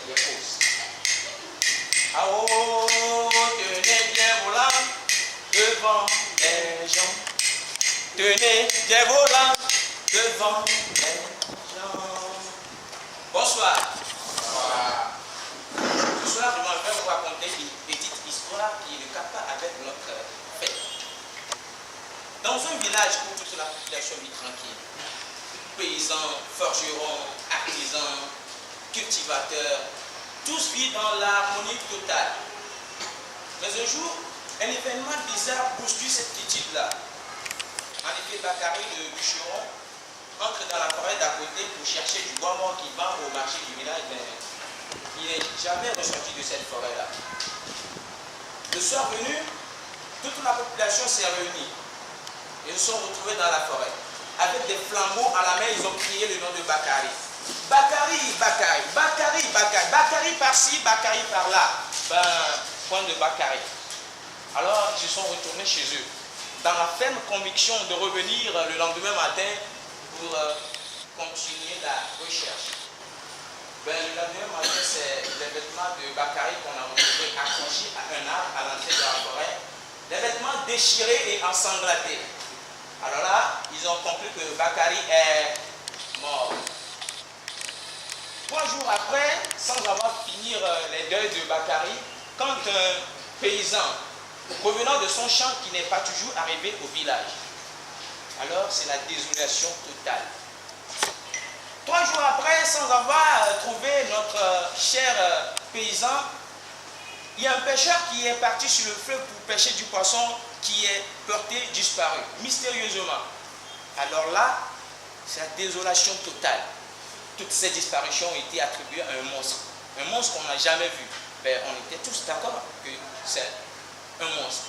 des fausses. Ah oh, tenez bien vos langues devant les gens. Tenez bien vos langues devant les gens. Bonsoir. Bonsoir. Ce soir, je vais vous raconter une petite histoire qui ne capte pas avec notre fête. Dans un village où toute la population vit tranquille, paysans, forgerons, artisans, cultivateurs, tous vivent dans l'harmonie totale. Mais un jour, un événement bizarre bouscule cette petite île-là. En effet, Bakary, le bûcheron, entre dans la forêt d'à côté pour chercher du bois mort qu'il vend au marché du village, mais il n'est jamais ressorti de cette forêt-là. Le soir venu, toute la population s'est réunie. Ils se sont retrouvés dans la forêt. Avec des flambeaux à la main, ils ont crié le nom de Bakary. Bakary, Bakary, Bakary, Bakary, Bakary par-ci, Bakary par-là. Point de Bakary. Alors, ils se sont retournés chez eux, dans la ferme conviction de revenir le lendemain matin pour continuer la recherche. Le lendemain matin, c'est les vêtements de Bakary qu'on a retrouvé accrochés à un arbre à l'entrée de la forêt. Les vêtements déchirés et ensanglantés. Alors là, ils ont compris que Bakary est mort. 3 jours après, sans avoir fini les deuils de Bakary, quand un paysan revenant de son champ qui n'est pas toujours arrivé au village, alors c'est la désolation totale. 3 jours après, sans avoir trouvé notre cher paysan, il y a un pêcheur qui est parti sur le fleuve pour pêcher du poisson qui est porté disparu, mystérieusement. Alors là, c'est la désolation totale. Toutes ces disparitions ont été attribuées à un monstre qu'on n'a jamais vu. On était tous d'accord que c'est un monstre.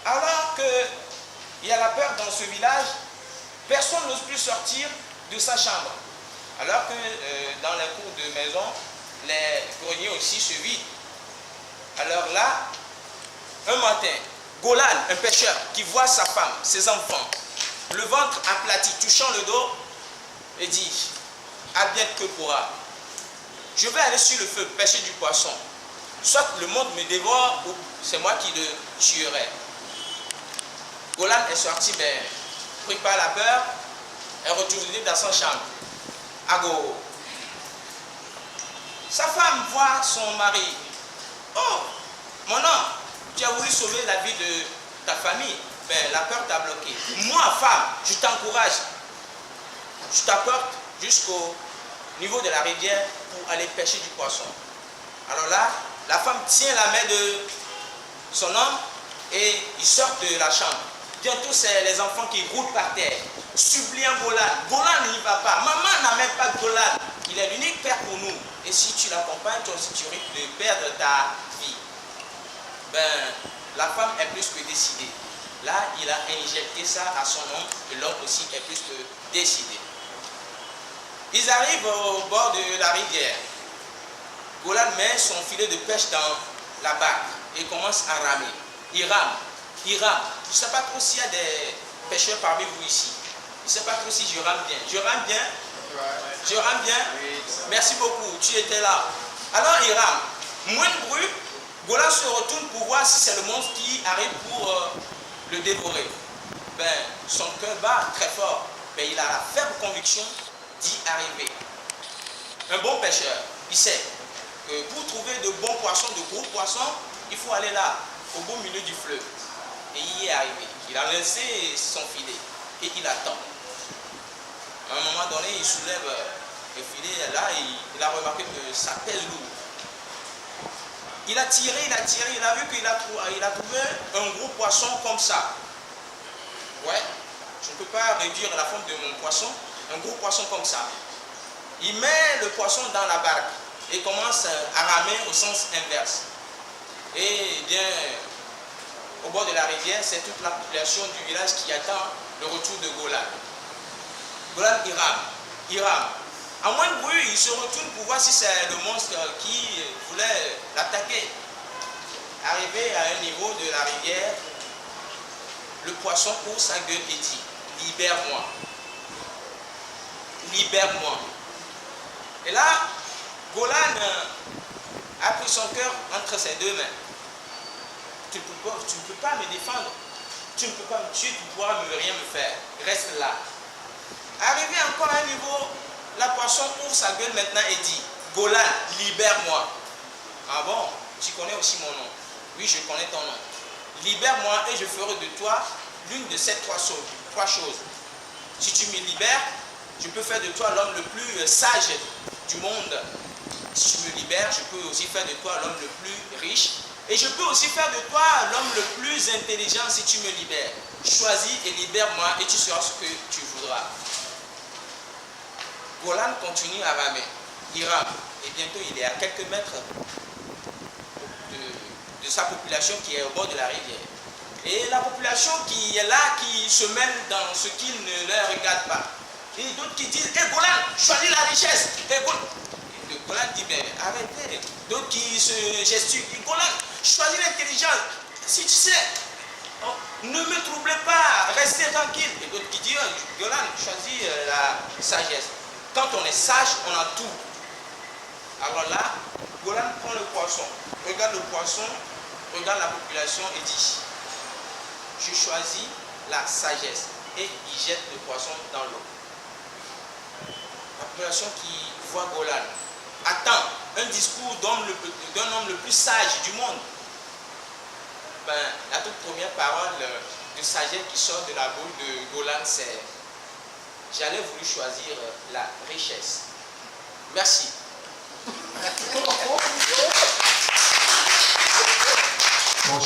Alors qu'il y a la peur dans ce village, personne n'ose plus sortir de sa chambre. Alors que dans les cours de maison, les greniers aussi se vident. Alors là, un matin, Golan, un pêcheur, qui voit sa femme, ses enfants, le ventre aplati, touchant le dos, et dit, advienne que pourra. Je vais aller sur le feu pêcher du poisson. Soit le monde me dévore, ou c'est moi qui le tuerai. Golan est sorti, pris par la peur, est retourné dans son chambre. Ago. Sa femme voit son mari. Oh, mon homme, tu as voulu sauver la vie de ta famille. La peur t'a bloqué. Moi, femme, je t'encourage. Je t'apporte jusqu'au niveau de la rivière pour aller pêcher du poisson. Alors là, la femme tient la main de son homme et ils sortent de la chambre. Bientôt, c'est les enfants qui roulent par terre, suppliant Golan. Golan n'y va pas. Maman n'a même pas de Golan. Il est l'unique père pour nous. Et si tu l'accompagnes, toi aussi, tu risques de perdre ta vie. La femme est plus que décidée. Là, il a injecté ça à son homme et l'homme aussi est plus que décidé. Ils arrivent au bord de la rivière. Golan met son filet de pêche dans la barque et commence à ramer. Il rame. Je ne sais pas trop s'il y a des pêcheurs parmi vous ici. Je ne sais pas trop si je rame bien. Je rame bien? Je rame bien? Oui. Merci beaucoup, tu étais là. Alors il rame. Moins de bruit, Golan se retourne pour voir si c'est le monstre qui arrive pour le dévorer. Son cœur bat très fort. Il a la ferme conviction d'y arriver. Un bon pêcheur, il sait que pour trouver de bons poissons, de gros poissons, il faut aller là, au beau milieu du fleuve. Et il y est arrivé. Il a lancé son filet et il attend. À un moment donné, il soulève le filet là et il a remarqué que ça pèse lourd. Il a tiré, il a vu qu'il a trouvé un gros poisson comme ça. Ouais, je ne peux pas réduire la forme de mon poisson, un gros poisson comme ça. Il met le poisson dans la barque et commence à ramer au sens inverse. Et bien, au bord de la rivière, c'est toute la population du village qui attend le retour de Golan. Golan, il rame. À moins de bruit, il se retourne pour voir si c'est le monstre qui voulait l'attaquer. Arrivé à un niveau de la rivière, le poisson ouvre sa gueule et dit, libère-moi. Libère-moi. Et là, Golan a pris son cœur entre ses deux mains. Tu ne peux pas me défendre. Tu ne peux pas me tuer, tu ne pourras rien me faire. Reste là. Arrivé encore à un niveau, la poisson ouvre sa gueule maintenant et dit, Golan, libère-moi. Ah bon, tu connais aussi mon nom. Oui, je connais ton nom. Libère-moi et je ferai de toi l'une de ces trois choses. Si tu me libères, je peux faire de toi l'homme le plus sage du monde. Si tu me libères, je peux aussi faire de toi l'homme le plus riche. Et je peux aussi faire de toi l'homme le plus intelligent si tu me libères. Choisis et libère-moi et tu seras ce que tu voudras. Golan continue à ramer. Il rame. Et bientôt, il est à quelques mètres de sa population qui est au bord de la rivière. Et la population qui est là, qui se mêle dans ce qui ne leur regarde pas. Et d'autres qui disent, hé Golan, choisis la richesse. Et Golan dit, mais arrêtez. D'autres qui se gesticulent, Golan, choisis l'intelligence. Si tu sais, ne me troublez pas, restez tranquille. Et d'autres qui disent, Golan, choisis la sagesse. Quand on est sage, on a tout. Alors là, Golan prend le poisson, regarde le poisson, regarde la population et dit, je choisis la sagesse. Et il jette le poisson dans l'eau. La population qui voit Golan attend un discours d'un homme le plus sage du monde. Ben, la toute première parole de sagesse qui sort de la bouche de Golan, c'est « J'allais voulu choisir la richesse. » Merci. Mon